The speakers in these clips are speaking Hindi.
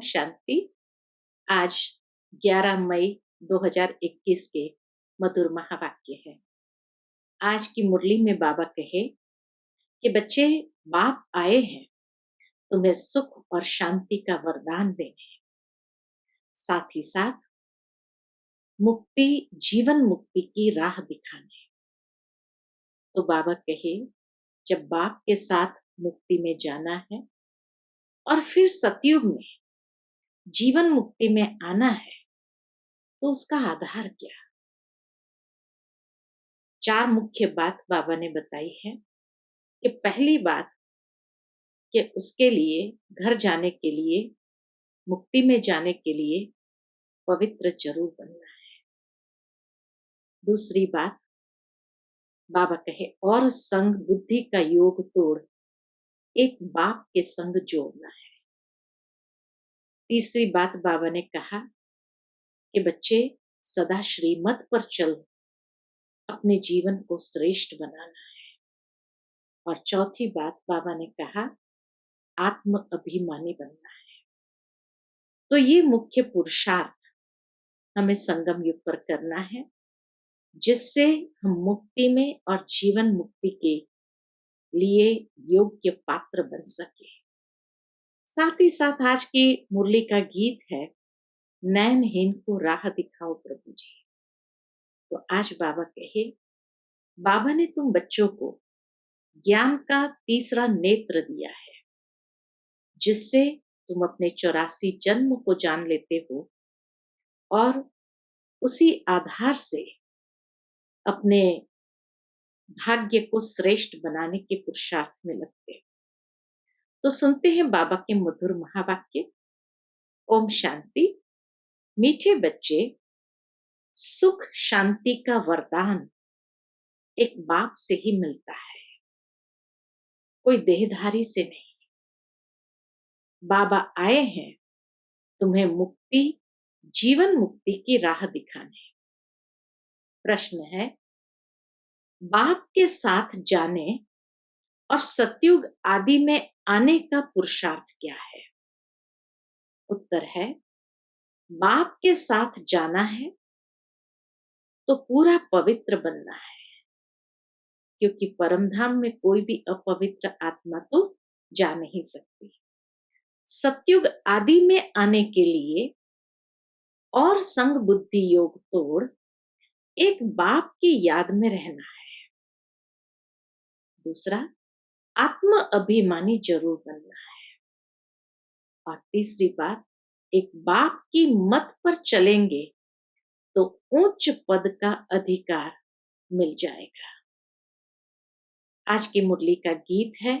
शांति। आज 11 मई 2021 के मधुर महावाक्य है। आज की मुरली में बाबा कहे कि बच्चे, बाप आए हैं तुम्हें सुख और शांति का वरदान देने, साथ ही साथ मुक्ति, जीवन मुक्ति की राह दिखाने। तो बाबा कहे, जब बाप के साथ मुक्ति में जाना है और फिर सतयुग में जीवन मुक्ति में आना है, तो उसका आधार क्या? 4 मुख्य बात बाबा ने बताई है कि पहली बात कि उसके लिए, घर जाने के लिए, मुक्ति में जाने के लिए पवित्र जरूर बनना है। दूसरी बात बाबा कहे, और संग बुद्धि का योग तोड़ एक बाप के संग जोड़ना है। तीसरी बात बाबा ने कहा कि बच्चे, सदा श्रीमत पर चल अपने जीवन को श्रेष्ठ बनाना है। और चौथी बात बाबा ने कहा, आत्म अभिमानी बनना है। तो ये मुख्य पुरुषार्थ हमें संगम युग पर करना है, जिससे हम मुक्ति में और जीवन मुक्ति के लिए योग्य पात्र बन सके। साथ ही साथ आज की मुरली का गीत है, नैनहीन को राह दिखाओ प्रभु जी। तो आज बाबा कहे, बाबा ने तुम बच्चों को ज्ञान का तीसरा नेत्र दिया है, जिससे तुम अपने 84 जन्म को जान लेते हो और उसी आधार से अपने भाग्य को श्रेष्ठ बनाने के पुरुषार्थ में लगते हो। तो सुनते हैं बाबा के मधुर महावाक्य। ओम शांति। मीठे बच्चे, सुख शांति का वरदान एक बाप से ही मिलता है, कोई देहधारी से नहीं। बाबा आए हैं तुम्हें मुक्ति, जीवन मुक्ति की राह दिखाने। प्रश्न है, बाप के साथ जाने और सतयुग आदि में आने का पुरुषार्थ क्या है? उत्तर है, बाप के साथ जाना है तो पूरा पवित्र बनना है, क्योंकि परमधाम में कोई भी अपवित्र आत्मा तो जा नहीं सकती। सतयुग आदि में आने के लिए और संग बुद्धि योग तोड़ एक बाप की याद में रहना है। दूसरा, आत्म अभिमानी जरूर बनना है। और तीसरी बात, एक बाप की मत पर चलेंगे तो उच्च पद का अधिकार मिल जाएगा। आज की मुरली का गीत है,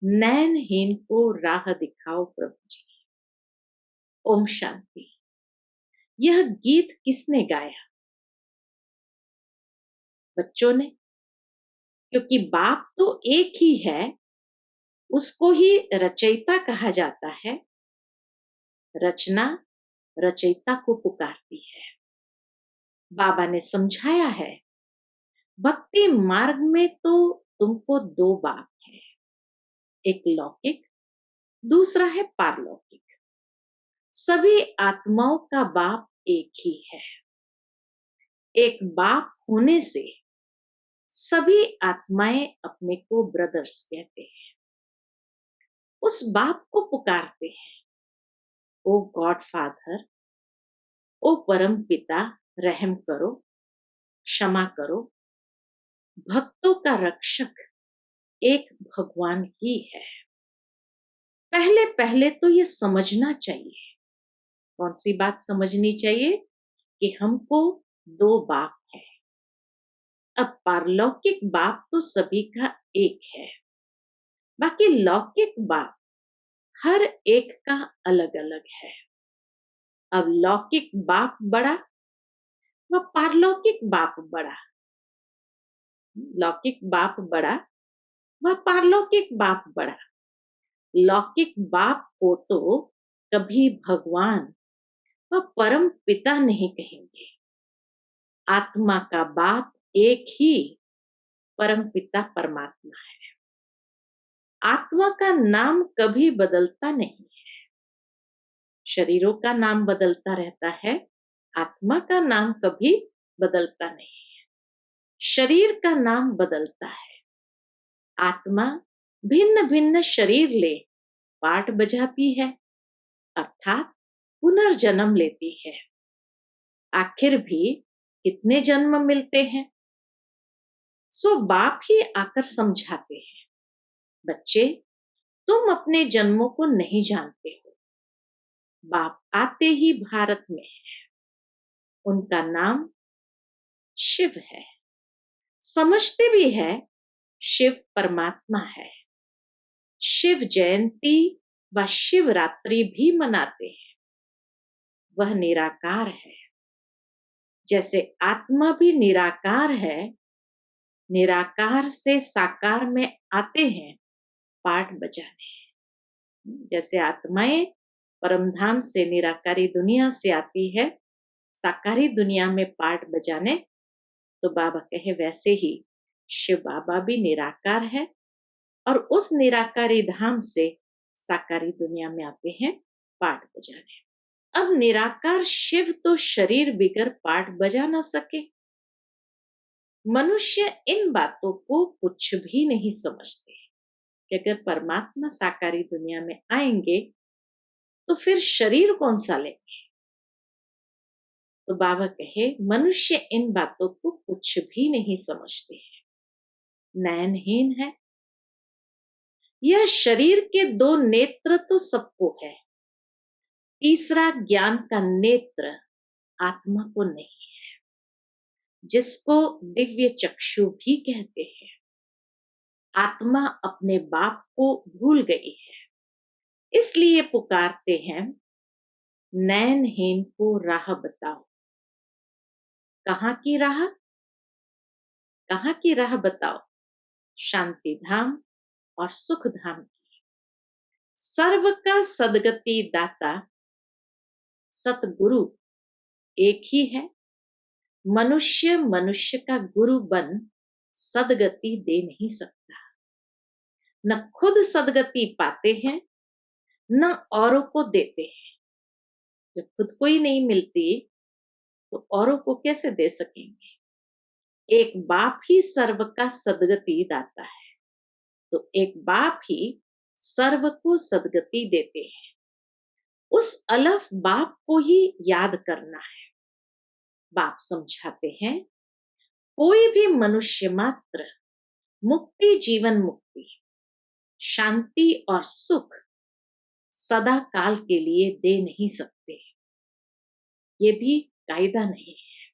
नैनहीन को राह दिखाओ प्रभु जी। ओम शांति। यह गीत किसने गाया? बच्चों ने, क्योंकि बाप तो एक ही है, उसको ही रचयिता कहा जाता है। रचना रचयिता को पुकारती है। बाबा ने समझाया है, भक्ति मार्ग में तो तुमको 2 बाप है, एक लौकिक, दूसरा है पारलौकिक। सभी आत्माओं का बाप एक ही है। एक बाप होने से सभी आत्माएं अपने को ब्रदर्स कहते हैं, उस बाप को पुकारते हैं, ओ गॉड फादर, ओ परम पिता, रहम करो, क्षमा करो। भक्तों का रक्षक एक भगवान ही है। पहले पहले तो ये समझना चाहिए। कौन सी बात समझनी चाहिए? कि हमको 2 बाप है। अब पारलौकिक बाप तो सभी का एक है, बाकी लौकिक बाप हर एक का अलग अलग है। अब लौकिक बाप बड़ा व पारलौकिक बाप बड़ा। लौकिक बाप बड़ा व पारलौकिक बाप बड़ा। लौकिक बाप को तो कभी भगवान व परम पिता नहीं कहेंगे। आत्मा का बाप एक ही परम पिता परमात्मा है। आत्मा का नाम कभी बदलता नहीं है। शरीरों का नाम बदलता रहता है, आत्मा का नाम कभी बदलता नहीं। शरीर का नाम बदलता है, आत्मा भिन्न भिन्न शरीर ले पाठ बजाती है, अर्थात पुनर्जन्म लेती है। आखिर भी कितने जन्म मिलते हैं? सो बाप ही आकर समझाते हैं, बच्चे तुम अपने जन्मों को नहीं जानते हो। बाप आते ही भारत में है, उनका नाम शिव है। समझते भी है शिव परमात्मा है। शिव जयंती व शिवरात्रि भी मनाते हैं। वह निराकार है, जैसे आत्मा भी निराकार है। निराकार से साकार में आते हैं पाठ बजाने। जैसे आत्माएं परमधाम से निराकारी दुनिया से आती है साकारी दुनिया में पाठ बजाने, तो बाबा कहे वैसे ही शिव बाबा भी निराकार है और उस निराकारी धाम से साकारी दुनिया में आते हैं पाठ बजाने। अब निराकार शिव तो शरीर बिगर पाठ बजा ना सके। मनुष्य इन बातों को कुछ भी नहीं समझते कि अगर परमात्मा साकारी दुनिया में आएंगे तो फिर शरीर कौन सा लेंगे। तो बाबा कहे मनुष्य इन बातों को कुछ भी नहीं समझते हैं, नयनहीन है। यह शरीर के दो नेत्र तो सबको है, तीसरा ज्ञान का नेत्र आत्मा को नहीं है, जिसको दिव्य चक्षु भी कहते हैं। आत्मा अपने बाप को भूल गई है, इसलिए पुकारते हैं नयनहीन को राह बताओ। कहाँ की राह? कहाँ की राह बताओ? शांति धाम और सुख धाम की। सर्व का सदगति दाता सतगुरु एक ही है। मनुष्य मनुष्य का गुरु बन सदगति दे नहीं सकता। न खुद सदगति पाते हैं न औरों को देते हैं। जब खुद को ही नहीं मिलती तो औरों को कैसे दे सकेंगे। एक बाप ही सर्व का सदगति दाता है, तो एक बाप ही सर्व को सदगति देते हैं। उस अलफ बाप को ही याद करना है। बाप समझाते हैं कोई भी मनुष्य मात्र मुक्ति, जीवन मुक्ति, शांति और सुख सदा काल के लिए दे नहीं सकते। ये भी कायदा नहीं है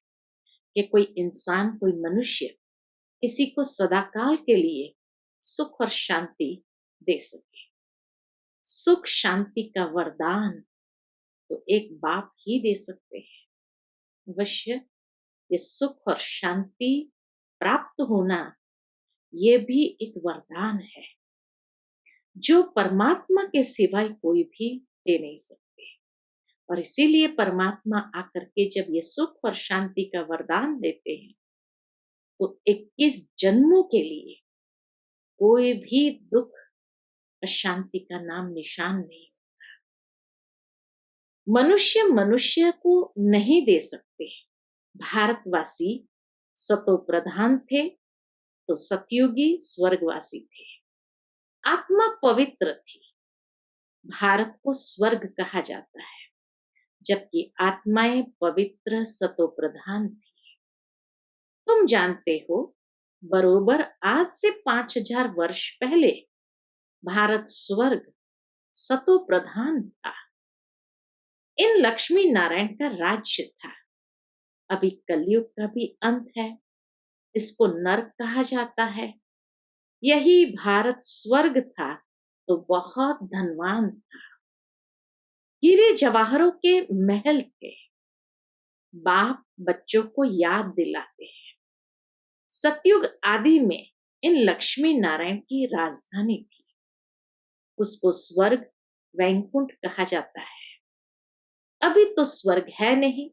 कि कोई इंसान, कोई मनुष्य किसी को सदा काल के लिए सुख और शांति दे सके। सुख शांति का वरदान तो एक बाप ही दे सकते हैं। अवश्य ये सुख और शांति प्राप्त होना ये भी एक वरदान है जो परमात्मा के सिवाय कोई भी दे नहीं सकते। और इसीलिए परमात्मा आकर के जब ये सुख और शांति का वरदान देते हैं तो 21 जन्मों के लिए कोई भी दुख, अशांति का नाम निशान नहीं। मनुष्य मनुष्य को नहीं दे सकते। भारतवासी सतो प्रधान थे तो सतयुगी स्वर्गवासी थे। आत्मा पवित्र थी, भारत को स्वर्ग कहा जाता है, जबकि आत्माएं पवित्र सतो प्रधान थी। तुम जानते हो बरोबर आज से 5000 वर्ष पहले भारत स्वर्ग सतो प्रधान था। इन लक्ष्मी नारायण का राज्य था। अभी कलयुग का भी अंत है, इसको नरक कहा जाता है। यही भारत स्वर्ग था तो बहुत धनवान था। हीरे जवाहरों के महल थे। बाप बच्चों को याद दिलाते हैं सतयुग आदि में इन लक्ष्मी नारायण की राजधानी थी, उसको स्वर्ग वैकुंठ कहा जाता है। अभी तो स्वर्ग है नहीं,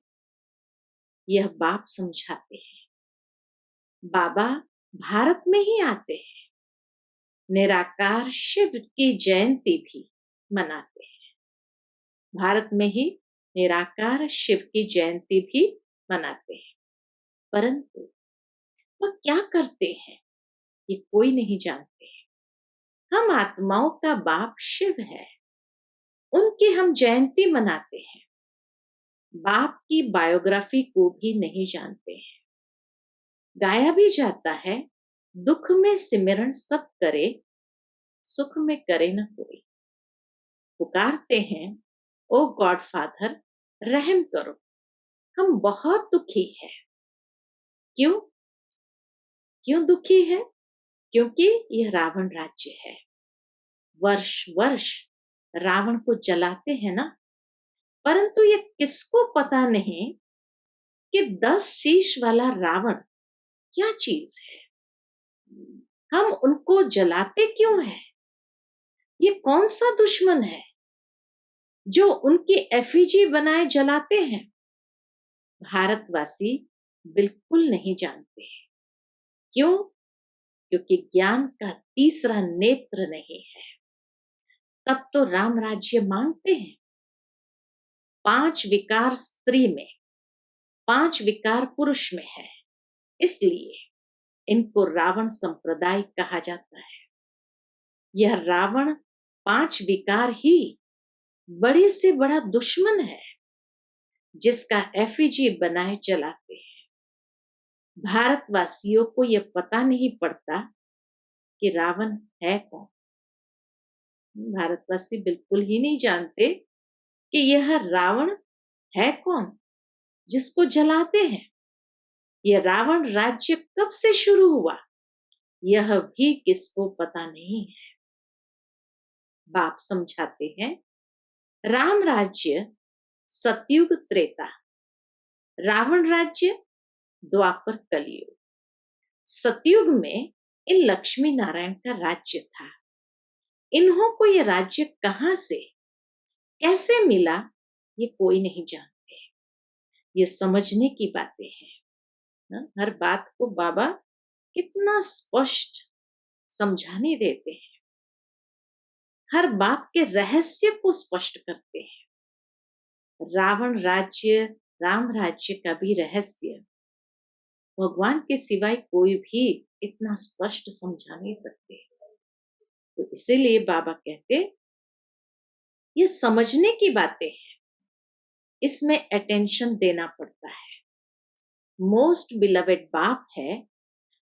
यह बाप समझाते हैं। बाबा भारत में ही आते हैं, निराकार शिव की जयंती भी मनाते हैं। भारत में ही निराकार शिव की जयंती भी मनाते हैं। परंतु वह क्या करते हैं ये कोई नहीं जानते। हम आत्माओं का बाप शिव है, उनकी हम जयंती मनाते हैं। बाप की बायोग्राफी को भी नहीं जानते हैं। गाया भी जाता है, दुख में सिमरन सब करे, सुख में करे न कोई। पुकारते हैं, ओ गॉड फादर रहम करो, हम बहुत दुखी हैं। क्यों? क्यों दुखी है? क्योंकि यह रावण राज्य है। वर्ष वर्ष रावण को जलाते हैं ना, परंतु ये किसको पता नहीं कि 10 शीश वाला रावण क्या चीज है। हम उनको जलाते क्यों हैं? ये कौन सा दुश्मन है जो उनकी एफिजी बनाए जलाते हैं? भारतवासी बिल्कुल नहीं जानते। क्यों? क्योंकि ज्ञान का तीसरा नेत्र नहीं है। तब तो राम राज्य मांगते हैं। 5 विकार स्त्री में, 5 विकार पुरुष में है, इसलिए इनको रावण संप्रदाय कहा जाता है। यह रावण 5 विकार ही बड़े से बड़ा दुश्मन है, जिसका एफिजी बनाए जलाते हैं। भारतवासियों को यह पता नहीं पड़ता कि रावण है कौन। भारतवासी बिल्कुल ही नहीं जानते कि यह रावण है कौन जिसको जलाते हैं। यह रावण राज्य कब से शुरू हुआ यह भी किसको पता नहीं है। बाप समझाते हैं, राम राज्य सतयुग त्रेता, रावण राज्य द्वापर कलयुग। सतयुग में इन लक्ष्मी नारायण का राज्य था। इन्हों को यह राज्य कहां से कैसे मिला ये कोई नहीं जानते। ये समझने की बातें हैं ना? हर बात को बाबा कितना स्पष्ट समझाने देते हैं, हर बात के रहस्य को स्पष्ट करते हैं। रावण राज्य राम राज्य का भी रहस्य भगवान के सिवाय कोई भी इतना स्पष्ट समझा नहीं सकते। तो इसीलिए बाबा कहते ये समझने की बातें हैं, इसमें अटेंशन देना पड़ता है। मोस्ट बिलवेड बाप है,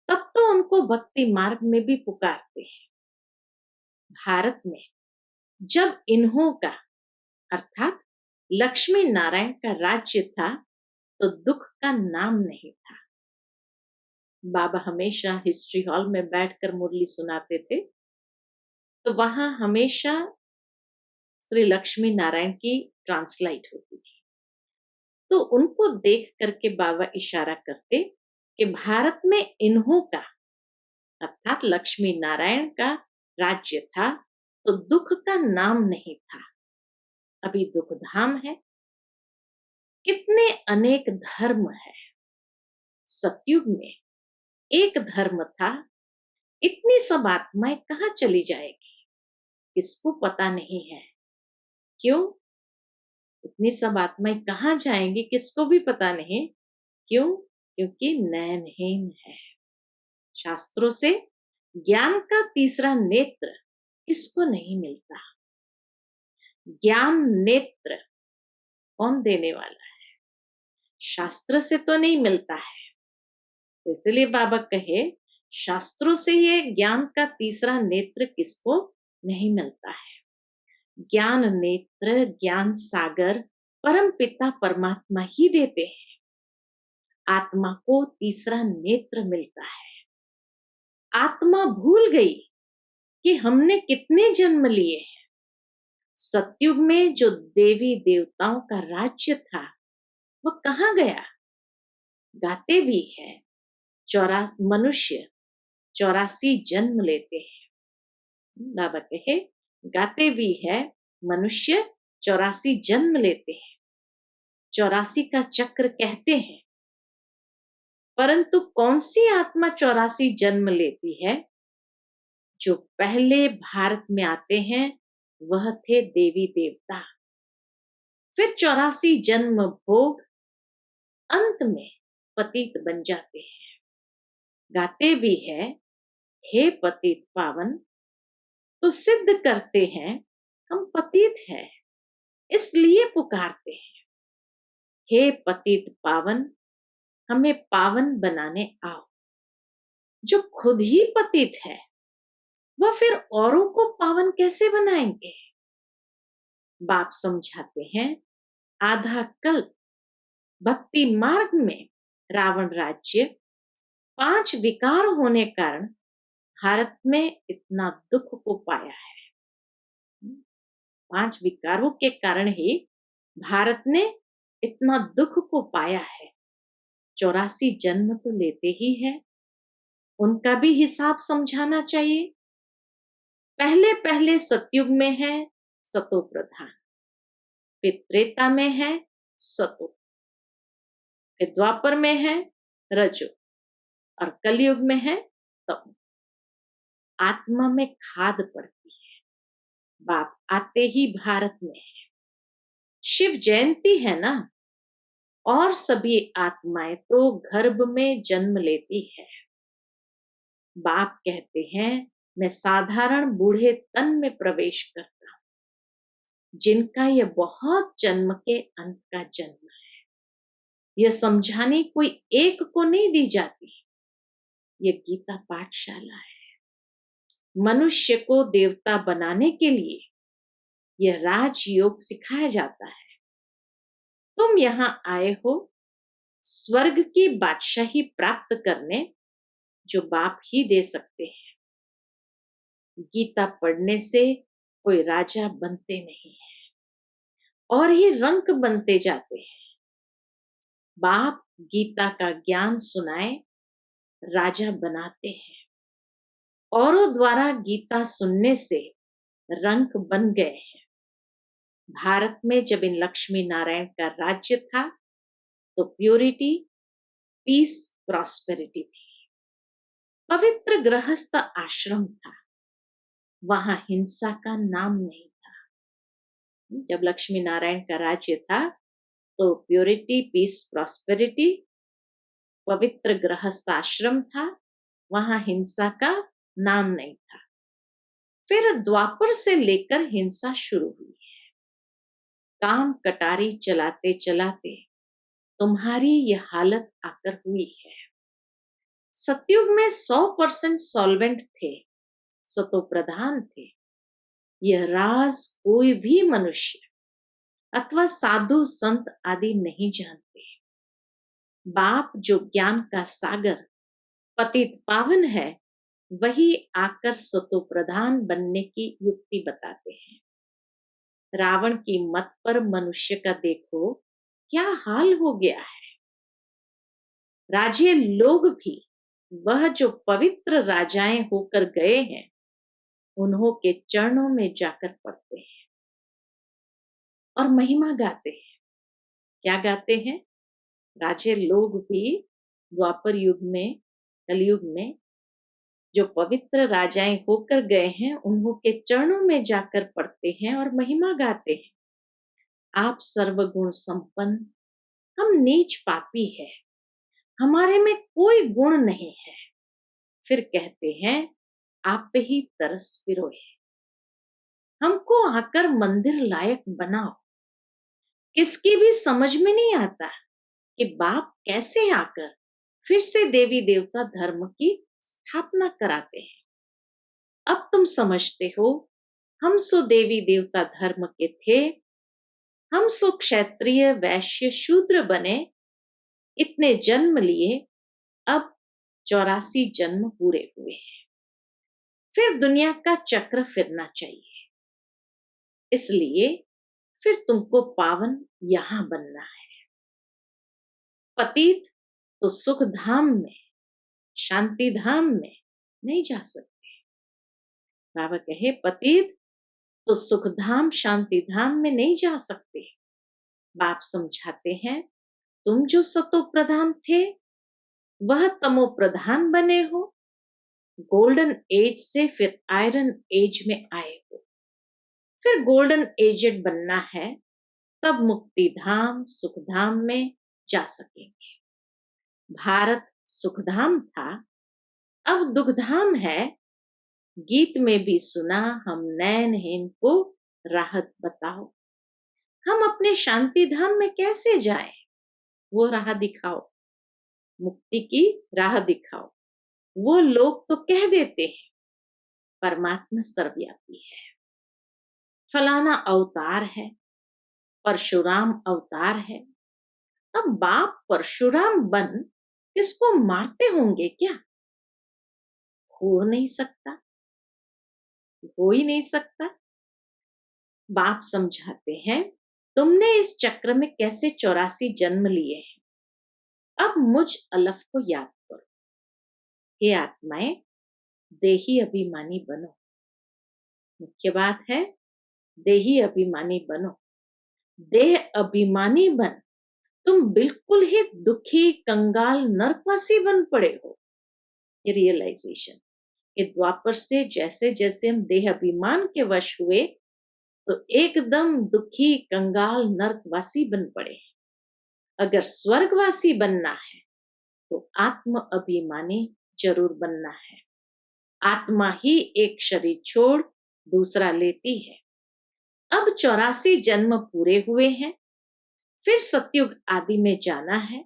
तब तो उनको भक्ति मार्ग में भी पुकारते हैं। भारत में जब इन्हों का अर्थात लक्ष्मी नारायण का राज्य था तो दुख का नाम नहीं था। बाबा हमेशा हिस्ट्री हॉल में बैठकर मुरली सुनाते थे, तो वहां हमेशा श्री लक्ष्मी नारायण की ट्रांसलाइट होती थी। तो उनको देख करके बाबा इशारा करते कि भारत में इन्हों का अर्थात लक्ष्मी नारायण का राज्य था तो दुख का नाम नहीं था, अभी दुख धाम है। कितने अनेक धर्म है। सतयुग में एक धर्म था, इतनी सब आत्माएं कहां चली जाएगी किसको पता नहीं है। क्यों? इतनी सब आत्माएं कहां जाएंगी किसको भी पता नहीं। क्यों? क्योंकि नयनहीन है। शास्त्रों से ज्ञान का तीसरा नेत्र किसको नहीं मिलता। ज्ञान नेत्र कौन देने वाला है? शास्त्र से तो नहीं मिलता है। तो इसलिए बाबा कहे शास्त्रों से ये ज्ञान का तीसरा नेत्र किसको नहीं मिलता है। ज्ञान नेत्र ज्ञान सागर परम पिता परमात्मा ही देते हैं। आत्मा को तीसरा नेत्र मिलता है। आत्मा भूल गई कि हमने कितने जन्म लिए हैं। सतयुग में जो देवी देवताओं का राज्य था वह कहाँ गया? गाते भी है, मनुष्य 84 जन्म लेते हैं। बाबा कहे गाते भी है, मनुष्य 84 जन्म लेते हैं, 84 का चक्र कहते हैं। परंतु कौन सी आत्मा 84 जन्म लेती है? जो पहले भारत में आते हैं वह थे देवी देवता। फिर 84 जन्म भोग, अंत में पतित बन जाते हैं। गाते भी है, हे पतित पावन, तो सिद्ध करते हैं हम पतित हैं, इसलिए पुकारते हैं, हे पतित पावन, हमें पावन बनाने आओ। जो खुद ही पतित है वह फिर औरों को पावन कैसे बनाएंगे? बाप समझाते हैं, आधा कल्प भक्ति मार्ग में रावण राज्य 5 विकार होने कारण भारत में इतना दुख को पाया है। 5 विकारों के कारण ही भारत ने इतना दुख को पाया है। 84 जन्म तो लेते ही है, उनका भी हिसाब समझाना चाहिए। पहले पहले सतयुग में है सतो प्रधान, फिर त्रेता में है सतो, फिर द्वापर में है रजो, और कलयुग में है तमो। आत्मा में खाद पड़ती है। बाप आते ही भारत में है, शिव जयंती है ना, और सभी आत्माएं तो गर्भ में जन्म लेती है। बाप कहते हैं, मैं साधारण बूढ़े तन में प्रवेश करता हूं, जिनका यह बहुत जन्म के अंत का जन्म है। यह समझाने कोई एक को नहीं दी जाती, यह गीता पाठशाला है। मनुष्य को देवता बनाने के लिए यह राजयोग सिखाया जाता है। तुम यहां आए हो स्वर्ग की बादशाही प्राप्त करने, जो बाप ही दे सकते हैं। गीता पढ़ने से कोई राजा बनते नहीं है, और ही रंक बनते जाते हैं। बाप गीता का ज्ञान सुनाए, राजा बनाते हैं। औरों द्वारा गीता सुनने से रंक बन गए हैं। भारत में जब इन लक्ष्मी नारायण का राज्य था तो प्योरिटी, पीस, प्रॉस्पेरिटी थी। पवित्र गृहस्थ आश्रम था, वहां हिंसा का नाम नहीं था। जब लक्ष्मी नारायण का राज्य था तो प्योरिटी, पीस, प्रॉस्पेरिटी, पवित्र गृहस्थ आश्रम था, वहां हिंसा का नाम नहीं था। फिर द्वापर से लेकर हिंसा शुरू हुई है। काम कटारी चलाते चलाते तुम्हारी यह हालत आकर हुई है। सतयुग में 100% सॉल्वेंट थे, सतो प्रधान थे। यह राज कोई भी मनुष्य अथवा साधु संत आदि नहीं जानते। बाप जो ज्ञान का सागर पतित पावन है, वही आकर सतो प्रधान बनने की युक्ति बताते हैं। रावण की मत पर मनुष्य का देखो क्या हाल हो गया है। राजे लोग भी वह जो पवित्र राजाएं होकर गए हैं, उन्हों के चरणों में जाकर पड़ते हैं और महिमा गाते हैं। क्या गाते हैं? राजे लोग भी द्वापर युग में, कलयुग में जो पवित्र राजाएं होकर गए हैं, उन्हों के चरणों में जाकर पड़ते हैं और महिमा गाते हैं। आप सर्वगुण संपन्न, हम नीच पापी है, हमारे में कोई गुण नहीं है। फिर कहते हैं, आप पे ही तरस फिरोए, हमको आकर मंदिर लायक बनाओ। किसकी भी समझ में नहीं आता कि बाप कैसे आकर फिर से देवी देवता धर्म की स्थापना कराते हैं। अब तुम समझते हो, हम सो देवी देवता धर्म के थे, हम सो क्षत्रिय वैश्य शूद्र बने, इतने जन्म लिए, अब 84 जन्म पूरे हुए हैं। फिर दुनिया का चक्र फिरना चाहिए, इसलिए फिर तुमको पावन यहां बनना है। पतित तो सुख धाम में, शांति धाम में नहीं जा सकते। बाबा कहे, पतित तो सुख धाम शांति धाम में नहीं जा सकते। बाप समझाते हैं, तुम जो सतो प्रधान थे वह तमो प्रधान बने हो, गोल्डन एज से फिर आयरन एज में आए हो। फिर गोल्डन एजेड बनना है तब मुक्ति धाम सुख धाम में जा सकेंगे। भारत सुखधाम था, अब दुखधाम है। गीत में भी सुना हम नैनहीन को राहत बताओ। हम अपने शांति धाम में कैसे जाएं? वो राह दिखाओ, मुक्ति की राह दिखाओ। वो लोग तो कह देते हैं परमात्मा सर्वव्यापी है, फलाना अवतार है, परशुराम अवतार है। अब बाप परशुराम बन किसको मारते होंगे क्या? हो नहीं सकता, हो ही नहीं सकता। बाप समझाते हैं तुमने इस चक्र में कैसे 84 जन्म लिए हैं। अब मुझ अलफ को याद करो। हे आत्माएं, देही अभिमानी बनो। मुख्य बात है देही अभिमानी बनो। देह अभिमानी बन तुम बिल्कुल ही दुखी कंगाल नरकवासी बन पड़े हो। ये रियलाइजेशन कि द्वापर से जैसे जैसे हम देह अभिमान के वश हुए तो एकदम दुखी कंगाल नरकवासी बन पड़े। अगर स्वर्गवासी बनना है तो आत्म अभिमानी जरूर बनना है। आत्मा ही एक शरीर छोड़ दूसरा लेती है। अब 84 जन्म पूरे हुए हैं, फिर सतयुग आदि में जाना है।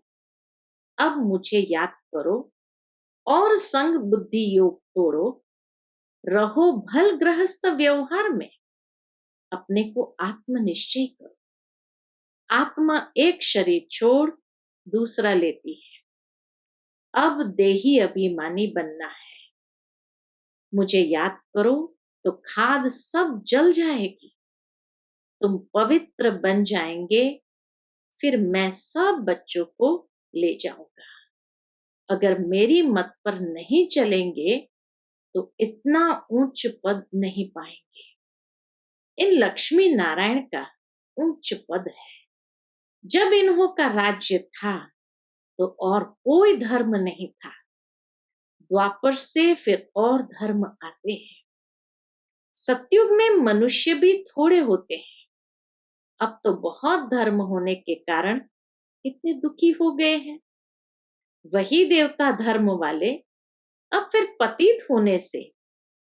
अब मुझे याद करो और संग बुद्धि योग तोड़ो। रहो भल गृहस्थ व्यवहार में, अपने को आत्म निश्चय करो। आत्मा एक शरीर छोड़ दूसरा लेती है। अब देही अभिमानी बनना है। मुझे याद करो तो खाद सब जल जाएगी, तुम पवित्र बन जाएंगे। फिर मैं सब बच्चों को ले जाऊंगा। अगर मेरी मत पर नहीं चलेंगे तो इतना ऊंच पद नहीं पाएंगे। इन लक्ष्मी नारायण का उच्च पद है। जब इन्हों का राज्य था तो और कोई धर्म नहीं था। द्वापर से फिर और धर्म आते हैं। सतयुग में मनुष्य भी थोड़े होते हैं। अब तो बहुत धर्म होने के कारण कितने दुखी हो गए हैं। वही देवता धर्म वाले अब फिर पतित होने से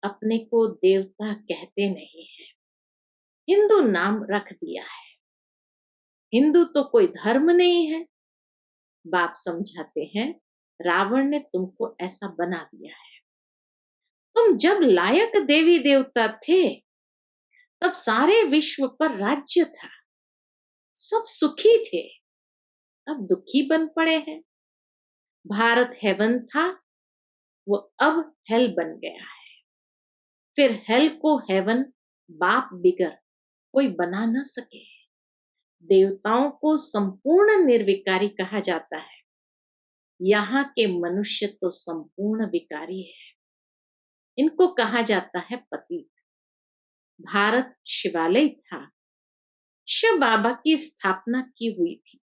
अपने को देवता कहते नहीं है, हिंदू नाम रख दिया है। हिंदू तो कोई धर्म नहीं है। बाप समझाते हैं रावण ने तुमको ऐसा बना दिया है। तुम जब लायक देवी देवता थे तब सारे विश्व पर राज्य था, सब सुखी थे। अब दुखी बन पड़े हैं। भारत हेवन था, वो अब हेल बन गया है। फिर हेल को हेवन बाप बिगर कोई बना न सके। देवताओं को संपूर्ण निर्विकारी कहा जाता है। यहाँ के मनुष्य तो संपूर्ण विकारी है। इनको कहा जाता है पतित। भारत शिवालय था, शिव बाबा की स्थापना की हुई थी।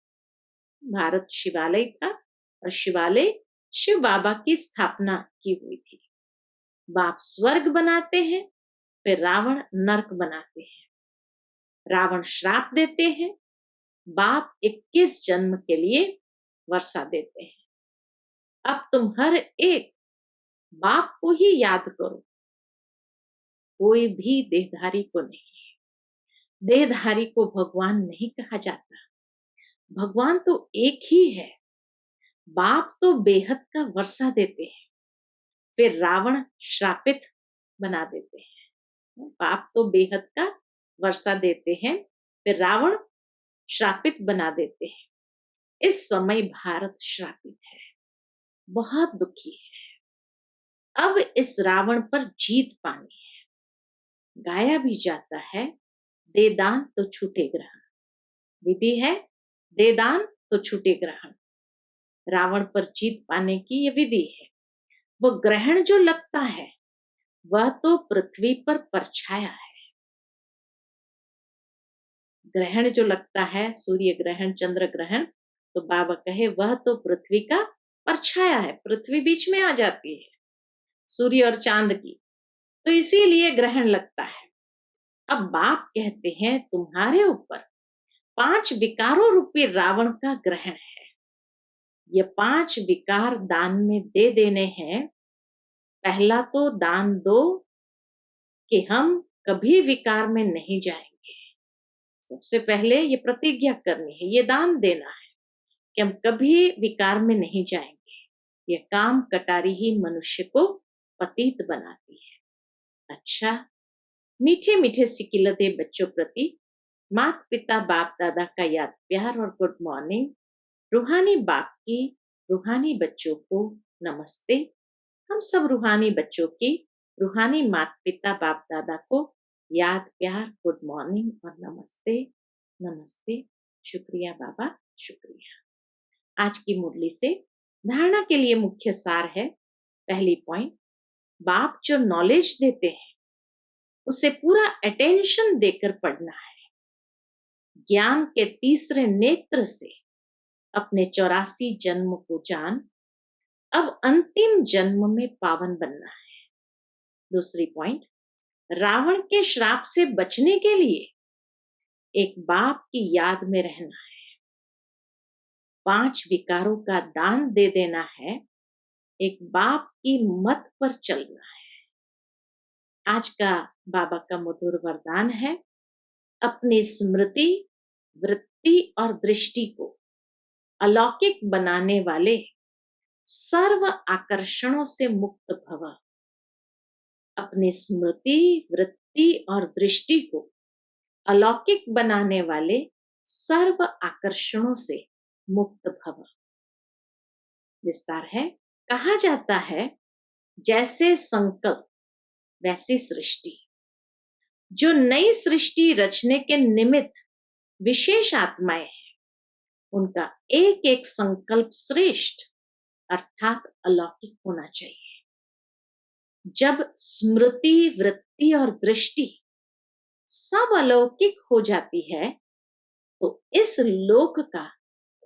भारत शिवालय था और शिवालय शिव बाबा की स्थापना की हुई थी। बाप स्वर्ग बनाते हैं, फिर रावण नरक बनाते हैं। रावण श्राप देते हैं, बाप 21 जन्म के लिए वर्षा देते हैं। अब तुम हर एक बाप को ही याद करो। कोई भी देहधारी को नहीं। देहधारी को भगवान नहीं कहा जाता। भगवान तो एक ही है। बाप तो बेहद का वर्षा देते हैं, फिर रावण श्रापित बना देते हैं। बाप तो बेहद का वर्षा देते हैं, फिर रावण श्रापित बना देते हैं। इस समय भारत श्रापित है, बहुत दुखी है। अब इस रावण पर जीत पानी है। गाया भी जाता है दे दान तो छूटे ग्रहण। विधि है दे दान तो छूटे ग्रहण। रावण पर जीत पाने की ये विधि है। वो ग्रहण जो लगता है वह तो पृथ्वी पर परछाया है। ग्रहण जो लगता है, सूर्य ग्रहण, चंद्र ग्रहण, तो बाबा कहे वह तो पृथ्वी का परछाया है। पृथ्वी बीच में आ जाती है सूर्य और चांद की, तो इसीलिए ग्रहण लगता है। अब बाप कहते हैं तुम्हारे ऊपर 5 विकारों रूपी रावण का ग्रहण है। ये 5 विकार दान में दे देने हैं। पहला तो दान दो कि हम कभी विकार में नहीं जाएंगे। सबसे पहले ये प्रतिज्ञा करनी है, ये दान देना है कि हम कभी विकार में नहीं जाएंगे। ये काम कटारी ही मनुष्य को पतित बनाती है। अच्छा, मीठे मीठे सिकिलते बच्चों प्रति माता पिता बाप दादा का याद प्यार और गुड मॉर्निंग। रूहानी बाप की रूहानी बच्चों को नमस्ते। हम सब रूहानी बच्चों की रूहानी माता पिता बाप दादा को याद प्यार गुड मॉर्निंग और नमस्ते नमस्ते। शुक्रिया बाबा, शुक्रिया। आज की मुरली से धारणा के लिए मुख्य सार है। पहली पॉइंट, बाप जो नॉलेज देते हैं उसे पूरा अटेंशन देकर पढ़ना है। ज्ञान के तीसरे नेत्र से अपने 84 जन्म को जान, अब अंतिम जन्म में पावन बनना है। दूसरी पॉइंट, रावण के श्राप से बचने के लिए एक बाप की याद में रहना है। 5 विकारों का दान दे देना है। एक बाप की मत पर चलना है। आज का बाबा का मधुर वरदान है, अपनी स्मृति, वृत्ति और दृष्टि को अलौकिक बनाने वाले सर्व आकर्षणों से मुक्त भव। अपनी स्मृति, वृत्ति और दृष्टि को अलौकिक बनाने वाले सर्व आकर्षणों से मुक्त भव। विस्तार है, कहा जाता है जैसे संकल्प वैसी सृष्टि। जो नई सृष्टि रचने के निमित्त विशेष आत्माएं हैं, उनका एक एक संकल्प श्रेष्ठ अर्थात अलौकिक होना चाहिए। जब स्मृति, वृत्ति और दृष्टि सब अलौकिक हो जाती है तो इस लोक का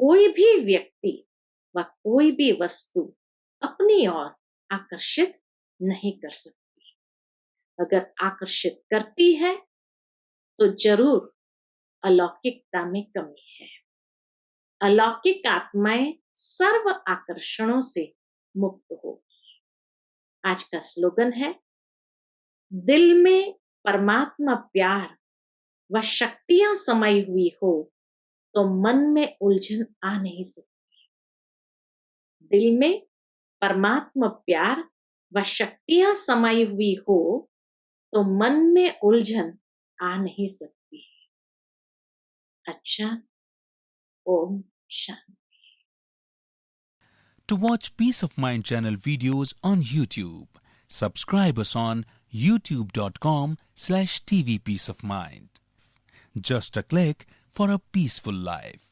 कोई भी व्यक्ति व कोई भी वस्तु अपनी ओर आकर्षित नहीं कर सकती। अगर आकर्षित करती है तो जरूर अलौकिकता में कमी है। अलौकिक आत्माएं सर्व आकर्षणों से मुक्त होगी। आज का स्लोगन है, दिल में परमात्मा प्यार व शक्तियां समाई हुई हो तो मन में उलझन आ नहीं सकती। दिल में परमात्मा प्यार व शक्तियां समाई हुई हो तो मन में उलझन आ नहीं सकती। अच्छा, Om Shanti. To watch Peace of Mind channel videos on YouTube, subscribe us on youtube.com/tvpeaceofmind. Just a click for a peaceful life.